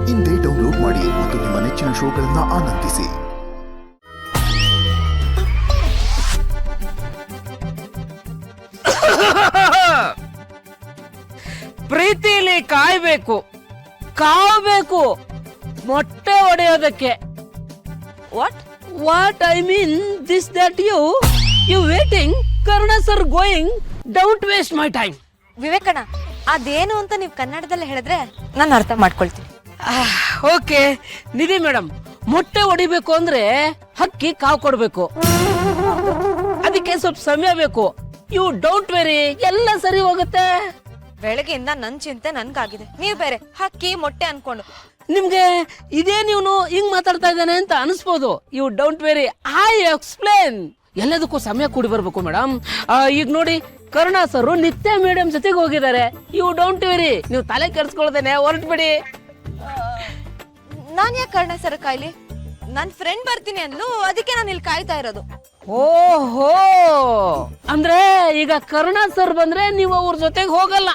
ಇಂದೇ ಡೌನ್ಲೋಡ್ ಮಾಡಿ ಮತ್ತು ನಿಮ್ಮ ನೆಚ್ಚಿನ ಶೋಗಳನ್ನು ಆನಂದಿಸಿ. ಪ್ರೀತಿಲಿ ಕಾಯ್ಬೇಕು, ಕಾವಬೇಕು ಮೊಟ್ಟೆ ಹೊಡೆಯೋದಕ್ಕೆ. What I mean this that you waiting, Karna sir going, don't waste my time. ವಿವೇಕಣ್ಣ, ಅದೇನು ಅಂತ ನೀವು ಕನ್ನಡದಲ್ಲಿ ಹೇಳಿದ್ರೆ ನಾನು ಅರ್ಥ ಮಾಡ್ಕೊಳ್ತೀನಿ. ಓಕೆ ನಿಧಿ ಮೇಡಮ್, ಮೊಟ್ಟೆ ಹೊಡಿಬೇಕು ಅಂದ್ರೆ ಹಕ್ಕಿ ಕಾವು ಕೊಡ್ಬೇಕು, ಅದಕ್ಕೆ ಸ್ವಲ್ಪ ಸಮಯ ಬೇಕು. ಯು ಡೋಂಟ್ ವೆರಿ, ಎಲ್ಲ ಸರಿ ಹೋಗುತ್ತೆ. ಬೆಳಗ್ಗೆಯಿಂದ ನನ್ ಚಿಂತೆ ನನ್ಗಾಗಿದೆ, ನೀವು ಬೇರೆ ಹಕ್ಕಿ ಮೊಟ್ಟೆ ಅನ್ಕೊಂಡು. ನಿಮ್ಗೆ ಇದೇ ನೀವು ಹಿಂಗ್ ಮಾತಾಡ್ತಾ ಇದ್ದಾನೆ ಅಂತ ಅನಿಸ್ಬೋದು. You don't worry, I explain. ಎಲ್ಲದಕ್ಕೂ ಸಮಯ ಕೂಡಿ ಬರ್ಬೇಕು ಮೇಡಮ್. ಈಗ ನೋಡಿ, ಕರುಣ ಸರ್ ನಿತ್ಯ ಮೇಡಮ್ ಜೊತೆಗೆ ಹೋಗಿದ್ದಾರೆ. ಯು ಡೋಂಟ್ ವೆರಿ, ನೀವು ತಲೆ ಕೆಡ್ಸ್ಕೊಳ್ದೇನೆ ಹೊರಟ್ಬಿಡಿ. ನಾನ್ ಯಾಕೆ ಕರ್ಣ ಸರ್ ಕಾಯ್ಲಿ? ನನ್ ಫ್ರೆಂಡ್ ಬರ್ತೀನಿ ಅಂದ್ಲು, ಅದಕ್ಕೆ ನಾನು ಇಲ್ಲಿ ಕಾಯ್ತಾ ಇರೋದು. ಓಹೋ, ಅಂದ್ರೆ ಈಗ ಕರುಣ ಸರ್ ಬಂದ್ರೆ ನೀವು ಅವ್ರ ಜೊತೆಗೆ ಹೋಗಲ್ಲ?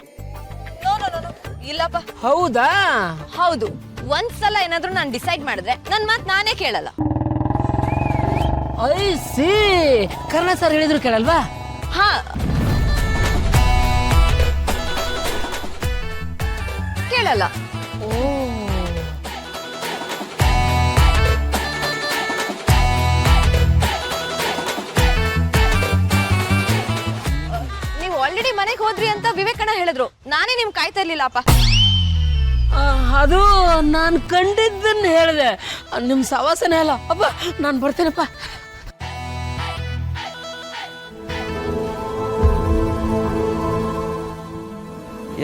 ಇಲ್ಲಪ್ಪ. ಹೌದಾ? ಹೌದು. ಒಂದ್ಸಲ ಏನಾದ್ರೂ ನಾನು ಡಿಸೈಡ್ ಮಾಡಿದ್ರೆ ನನ್ ಮಾತ್ ನಾನೇ ಕೇಳಲ್ಲ. I C. ಕರುಣ ಸರ್ ಹೇಳಿದ್ರು ಕೇಳಲ್ವಾ? ಹಾ, ಕೇಳಲ್ಲ. ನೀವು ಆಲ್ರೆಡಿ ಮನೆಗೆ ಹೋದ್ರಿ ಅಂತ ವಿವೇಕಣ್ಣ ಹೇಳಿದ್ರು, ನಾನೇ ನಿಮ್ ಕಾಯ್ತಾ ಇರ್ಲಿಲ್ಲಪ್ಪ. ಅದು ನಾನ್ ಕಂಡಿದ್ದನ್ನ ಹೇಳಿದೆ, ನಿಮ್ ಸವಾಸನೆ ಅಲ್ಲ. ಅಪ್ಪ ನಾನ್ ಬರ್ತೇನಪ್ಪ.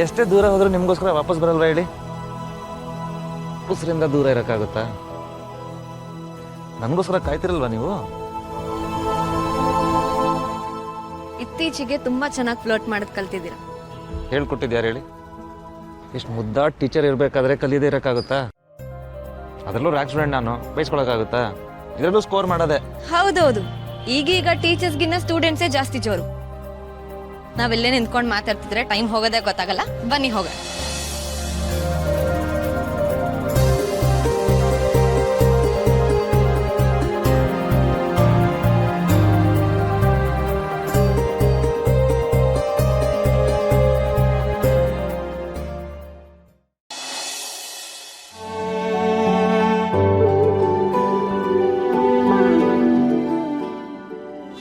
ಎಷ್ಟೇ ದೂರ ಹೋದ್ರೂ ನಿಮ್ಗೋಸ್ಕರ ವಾಪಸ್ ಬರಲ್ವಾ ಹೇಳಿ? ಉಸಿರಿಂದ ದೂರ ಇರಕ್ಕಾಗುತ್ತಾ? ನನಗೋಸ್ಕರ ಕಾಯ್ತಿರಲ್ವಾ ನೀವು? ಇತ್ತೀಚೆಗೆ ತುಂಬಾ ಚೆನ್ನಾಗಿ ಫ್ಲರ್ಟ್ ಮಾಡೋದ್ ಕಲ್ತಿದ್ದೀರಾ. ಹೇಳ್ಕೊಟ್ಟಿದ್ಯಾರು ಹೇಳಿ? ಇಷ್ಟು ಮುದ್ದಾದ ಟೀಚರ್ ಇರ್ಬೇಕಾದ್ರೆ ಕಲಿಯದೇ ಇರಕ್ಕಾಗುತ್ತಾ? ಅದರಲ್ಲೂ ರ್ಯಾಂಕ್ ಸ್ಟೂಡೆಂಟ್ ನಾನು, ಬೈಸ್ಕೊಳಕ್ಕಾಗುತ್ತಾ? ಇದರಲ್ಲೂ ಸ್ಕೋರ್ ಮಾಡೋದೆ. ಹೌದೌದು, ಈಗೀಗ ಟೀಚರ್ಸ್ಗಿನ್ನ ಸ್ಟೂಡೆಂಟ್ಸೇ ಜಾಸ್ತಿ ಜೋರು. ನಾವೆಲ್ಲೇ ನಿಂತ್ಕೊಂಡು ಮಾತಾಡ್ತಿದ್ರೆ ಟೈಮ್ ಹೋಗೋದೇ ಗೊತ್ತಾಗಲ್ಲ. ಬನ್ನಿ ಹೋಗೋಣ.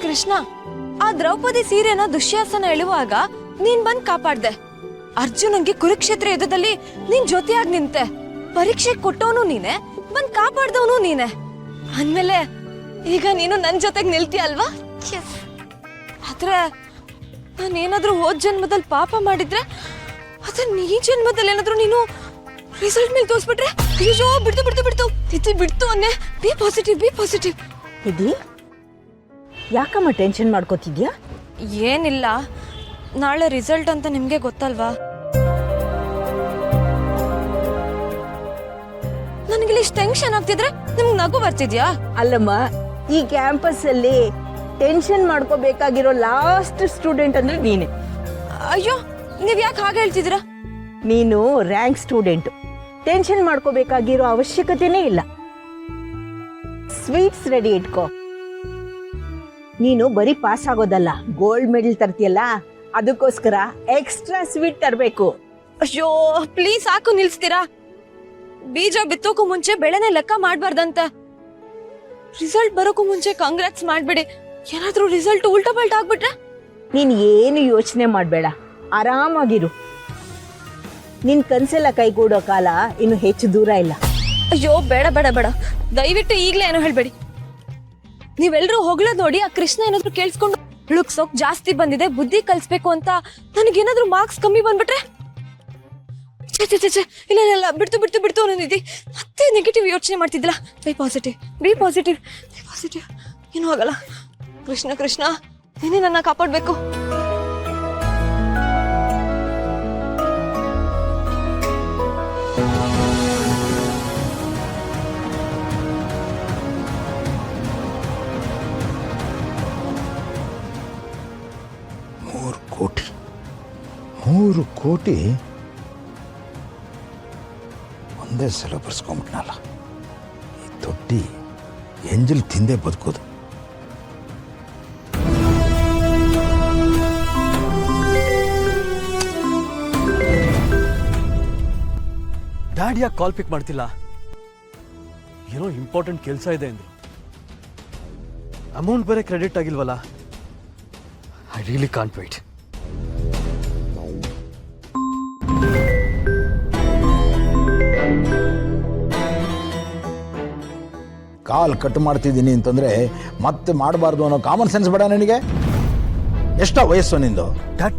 ಕೃಷ್ಣ, ಆ ದ್ರೌಪದಿ ಸೀರೆನ ದುಶ್ಯಾಸನ ಎಳುವಾಗ ನೀನ್ ಬಂದ್ ಕಾಪಾಡ್ದೆ. ಅರ್ಜುನಂಗೆ ಕುರುಕ್ಷೇತ್ರ ಯುದ್ಧದಲ್ಲಿ ನೀನ್ ಜೊತೆಯಾಗಿ ನಿಂತೆ. ಪರೀಕ್ಷೆ ಕೊಟ್ಟವನು ನೀನೆ, ಬಂದ್ ಕಾಪಾಡ್ದವನು ನೀನೆ. ಅಂದ್ಮೇಲೆ ಈಗ ನೀನು ನನ್ ಜೊತೆಗ್ ನಿಲ್ತೀಯ ಅಲ್ವಾ? ಆದ್ರೆ ನಾನೇನಾದ್ರೂ ಹೋದ್ ಜನ್ಮದಲ್ಲಿ ಪಾಪ ಮಾಡಿದ್ರೆ, ಅದ್ರ ಈ ಜನ್ಮದಲ್ಲಿ ಏನಾದ್ರೂ ನೀನು ರಿಸಲ್ಟ್ ಮೇಲೆ ತೋರಿಸ್ಬಿಟ್ರೆ, ಅಯ್ಯೋ ಬಿಡ್ತು ಬಿಡ್ತು ಬಿಡ್ತು ಇದು ಬಿಡ್ತು ಅನ್ನೆ. Be positive, be positive. ಇದು ಯಾಕಮ್ಮ ಟೆನ್ಷನ್ ಮಾಡ್ಕೋತಿದ್ಯಾ? ಏನಿಲ್ಲ, ನಾಳೆ ರಿಸಲ್ಟ್ ಅಂತ ನಿಮ್ಗೆ ಗೊತ್ತಲ್ವಾ? ನನಗಿಲ್ಲಿ ಇಷ್ಟು ಟೆನ್ಷನ್ ಆಗ್ತಿದ್ರೆ ನಿಮ್ಗೆ ನಗು ಬರ್ತಿದ್ಯಾ? ಅಲ್ಲಮ್ಮ, ಈ ಕ್ಯಾಂಪಸ್ ಅಲ್ಲಿ ಟೆನ್ಷನ್ ಮಾಡ್ಕೋಬೇಕಾಗಿರೋ ಲಾಸ್ಟ್ ಸ್ಟೂಡೆಂಟ್ ಅಂದ್ರೆ ನೀನೆ. ಅಯ್ಯೋ, ನೀವ್ ಯಾಕೆ ಹಾಗೆ ಹೇಳ್ತಿದ್ದೀರಾ? ನೀನು ರ್ಯಾಂಕ್ ಸ್ಟೂಡೆಂಟ್, ಟೆನ್ಷನ್ ಮಾಡ್ಕೋಬೇಕಾಗಿರೋ ಅವಶ್ಯಕತೆನೇ ಇಲ್ಲ. ಸ್ವೀಟ್ಸ್ ರೆಡಿ ಇಟ್ಕೋ. ನೀನು ಬರೀ ಪಾಸ್ ಆಗೋದಲ್ಲ, ಗೋಲ್ಡ್ ಮೆಡಲ್ ತರ್ತೀಯಲ್ಲ, ಅದಕ್ಕೋಸ್ಕರ ಎಕ್ಸ್ಟ್ರಾ ಸ್ವೀಟ್ ತರಬೇಕು. ಅಯ್ಯೋ ಪ್ಲೀಸ್, ಸಾಕು ನಿಲ್ಸ್ತೀರಾ? ಬೀಜ ಬಿತ್ತೋಕು ಮುಂಚೆ ಬೆಳೆನೇ ಲೆಕ್ಕ ಮಾಡ್ಬಾರ್ದಂತ. ರಿಸಲ್ಟ್ ಬರೋಕು ಮುಂಚೆ ಕಾಂಗ್ರಾಟ್ಸ್ ಮಾಡ್ಬಿಡಿ. ಏನಾದ್ರೂ ರಿಸಲ್ಟ್ ಉಲ್ಟಾ ಪಲ್ಟಾ ಆಗ್ಬಿಟ್ರೆ? ನೀನ್ ಏನು ಯೋಚನೆ ಮಾಡ್ಬೇಡ, ಆರಾಮಾಗಿರು. ನಿನ್ ಕನ್ಸೆಲ್ಲ ಕೈಗೂಡೋ ಕಾಲ ಇನ್ನು ಹೆಚ್ಚು ದೂರ ಇಲ್ಲ. ಅಯ್ಯೋ ಬೇಡ ಬೇಡ ಬೇಡ, ದಯವಿಟ್ಟು ಈಗ್ಲೇ ಏನೋ ಹೇಳ್ಬೇಡಿ. ನೀವೆಲ್ರೂ ಹೊಗಳದ್ ನೋಡಿ ಆ ಕೃಷ್ಣ ಏನಾದ್ರು ಕೇಳಿಸ್ಕೊಂಡು ಲುಕ್ಸೋಕ್ ಜಾಸ್ತಿ ಬಂದಿದೆ, ಬುದ್ಧಿ ಕಲ್ಸ್ಬೇಕು ಅಂತ ನನಗೇನಾದ್ರೂ ಮಾರ್ಕ್ಸ್ ಕಮ್ಮಿ ಬಂದ್ಬಿಟ್ರೆ? ಇಲ್ಲ ಇಲ್ಲ ಬಿಡ್ತು ಬಿಡ್ತು ಬಿಡ್ತು ಅನ್ನೋದಿದ್ದಿ ಮತ್ತೆ ನೆಗೆಟಿವ್ ಯೋಚನೆ ಮಾಡ್ತಿದ್ದಿಲ್ಲ. Be positive, be positive, be positive. ಏನು ಆಗಲ್ಲ. ಕೃಷ್ಣ ಕೃಷ್ಣ, ನೀನೇ ನನ್ನ ಕಾಪಾಡ್ಬೇಕು. $3 ಕೋಟಿ ಒಂದೇ ಸಲ ಬರ್ಸ್ಕೊಂಬಿಟ್ನಲ್ಲ, ಈ ತೊಟ್ಟಿ ಎಂಜಲ್ ತಿಂದೇ ಬದುಕೋದು. ಡ್ಯಾಡ್ ಯಾಕೆ ಕಾಲ್ ಪಿಕ್ ಮಾಡ್ತಿಲ್ಲ? ಏನೋ ಇಂಪಾರ್ಟೆಂಟ್ ಕೆಲಸ ಇದೆ ಅಂದ್ರು. ಅಮೌಂಟ್ ಬೇರೆ ಕ್ರೆಡಿಟ್ ಆಗಿಲ್ವಲ್ಲ. I really can't wait. Call cut ಮಾಡ್ತಿದ್ದೀನಿ ಅಂತಂದರೆ ಮತ್ತೆ ಮಾಡಬಾರ್ದು ಅನ್ನೋ ಕಾಮನ್ ಸೆನ್ಸ್ ಬೇಡ ನನಗೆ? ಎಷ್ಟೋ ವಯಸ್ಸು ನಿಂದು? ಡ್ಯಾಡ್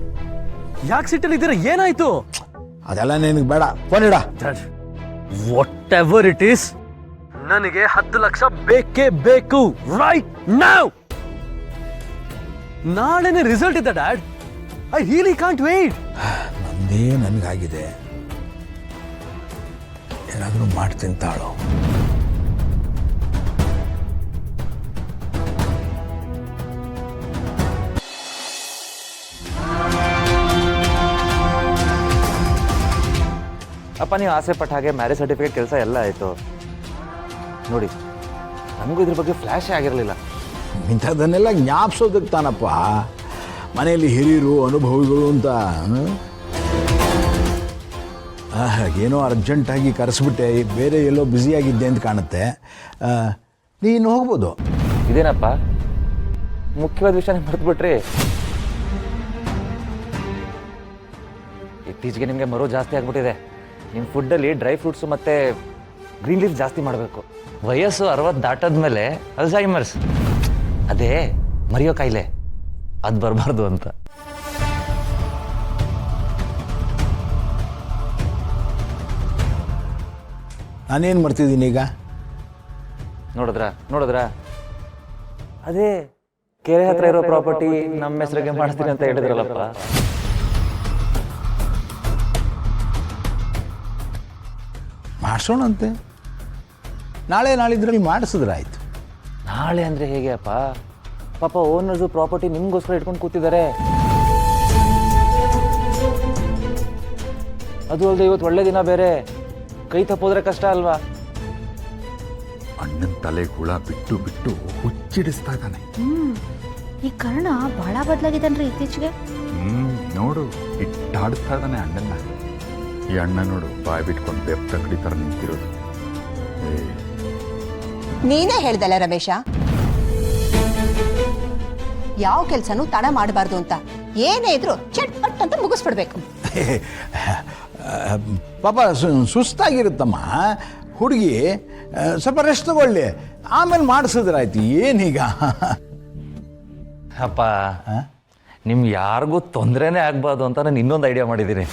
ಯಾಕೆ ಸಿಟ್ಟಲ್ಲಿ ಇದ್ದೀರಾ? ಏನಾಯ್ತು? ಅದೆಲ್ಲ ನಿನಗೆ ಬೇಡ, ಫೋನ್ ಇಡ. Dad whatever it is, ನನಗೆ 10 ಲಕ್ಷ ಬೇಕೇ ಬೇಕು ರೈಟ್ ನೌ. ನಾಳೆನೇ ರಿಸಲ್ಟ್ ಇದೆ dad. I really can't wait. ನಂದೇ ನನಗಾಗಿದೆ, ಏನಾದರೂ ಮಾಡ್ತೀನಿ ತಾಳು. ಅಪ್ಪ ನೀವು ಆಸೆ ಪಟ್ಟ ಹಾಗೆ ಮ್ಯಾರೇಜ್ ಸರ್ಟಿಫಿಕೇಟ್ ಕೆಲಸ ಎಲ್ಲ ಆಯಿತು ನೋಡಿ. ನಮಗೂ ಇದ್ರ ಬಗ್ಗೆ ಫ್ಲ್ಯಾಶೇ ಆಗಿರಲಿಲ್ಲ. ಇಂಥದ್ದನ್ನೆಲ್ಲ ಜ್ಞಾಪಿಸೋದಕ್ಕೆ ತಾನಪ್ಪ ಮನೆಯಲ್ಲಿ ಹಿರಿಯರು ಅನುಭವಿಗಳು ಅಂತ. ಏನೋ ಅರ್ಜೆಂಟಾಗಿ ಕರೆಸ್ಬಿಟ್ಟೆ, ಬೇರೆ ಎಲ್ಲೋ ಬ್ಯುಸಿಯಾಗಿದ್ದೆ ಅಂತ ಕಾಣುತ್ತೆ. ನೀನು ಹೋಗ್ಬೋದು. ಇದೇನಪ್ಪ ಮುಖ್ಯವಾದ ವಿಷಯನೇ ಮರೆತುಬಿಟ್ರಿ. ಇತ್ತೀಚೆಗೆ ನಿಮಗೆ ಮರೋ ಜಾಸ್ತಿ ಆಗ್ಬಿಟ್ಟಿದೆ. ನಿಮ್ಮ ಫುಡ್ಡಲ್ಲಿ ಡ್ರೈ ಫ್ರೂಟ್ಸು ಮತ್ತು ಗ್ರೀನ್ ಲೀಫ್ ಜಾಸ್ತಿ ಮಾಡಬೇಕು. ವಯಸ್ಸು 60 ದಾಟದ್ಮೇಲೆ ಅಲ್ಝೈಮರ್ಸ್, ಅದೇ ಮರೆಯೋ ಕಾಯಿಲೆ, ಅದು ಬರಬಾರ್ದು ಅಂತ. ನಾನೇನು ಮಾಡ್ತಿದ್ದೀನಿ ಈಗ? ನೋಡಿದ್ರಾ ಅದೇ ಕೆರೆ ಹತ್ರ ಇರೋ ಪ್ರಾಪರ್ಟಿ ನಮ್ಮ ಹೆಸರಿಗೆ ಮಾಡ್ತೀನಿ ಅಂತ ಹೇಳಿದ್ರಲ್ಲಪ್ಪ. ಮಾಡಿಸೋಣಂತೆ, ನಾಳೆ ನಾಳಿದ್ರಲ್ಲಿ ಮಾಡಿಸಿದ್ರಾಯ್ತು. ನಾಳೆ ಅಂದರೆ ಹೇಗೆ ಅಪ್ಪ? ಪಾಪ ಓನರ್ಸು ಪ್ರಾಪರ್ಟಿ ನಿಮಗೋಸ್ಕರ ಇಟ್ಕೊಂಡು ಕೂತಿದ್ದಾರೆ. ಅದು ಅಲ್ಲದೆ ಇವತ್ತು ಒಳ್ಳೆ ದಿನ ಬೇರೆ, ಕೈ ತಪ್ಪೋದ್ರೆ ಕಷ್ಟ ಅಲ್ವಾ? ಅಣ್ಣನ ತಲೆಗೆ ಹುಳ ಬಿಟ್ಟು ಬಿಟ್ಟು ಹುಚ್ಚಿಡಿಸ್ತಾ ಇದ್ದಾನೆ. ಈ ಕರ್ಣ ಬಹಳ ಬದಲಾಗಿದ್ದಾನ್ರಿ ಇತ್ತೀಚೆಗೆ. ನೋಡು, ಇಟ್ಟಾಡಿಸ್ತಾ ಇದ್ದಾನೆ ಅಣ್ಣನ. ಈ ಅಣ್ಣ ನೋಡು, ಬಾಯಿ ಬಿಟ್ಕೊಂಡು ಬೆಪ್ಪ ಕಡಿ ಥರ ನಿಂತಿರೋದು. ನೀನೇ ಹೇಳ್ದಲ್ಲ ರಮೇಶ, ಯಾವ ಕೆಲ್ಸನೂ ತಡ ಮಾಡಬಾರ್ದು ಅಂತ. ಏನೇ ಇದ್ರು ಚಟ್ಪಟ್ ಅಂತ ಮುಗಿಸ್ಬಿಡ್ಬೇಕು. ಪಾಪ ಸುಸ್ತಾಗಿರುತ್ತಮ್ಮ ಹುಡುಗಿ, ಸ್ವಲ್ಪ ರೆಸ್ಟ್ ತಗೊಳ್ಳಿ, ಆಮೇಲೆ ಮಾಡಿಸಿದ್ರಾಯ್ತು. ಏನೀಗ? ಅಪ್ಪ ನಿಮ್ಗೆ ಯಾರಿಗೂ ತೊಂದರೆನೇ ಆಗ್ಬಾರ್ದು ಅಂತ ನಾನು ಇನ್ನೊಂದು ಐಡಿಯಾ ಮಾಡಿದ್ದೀನಿ.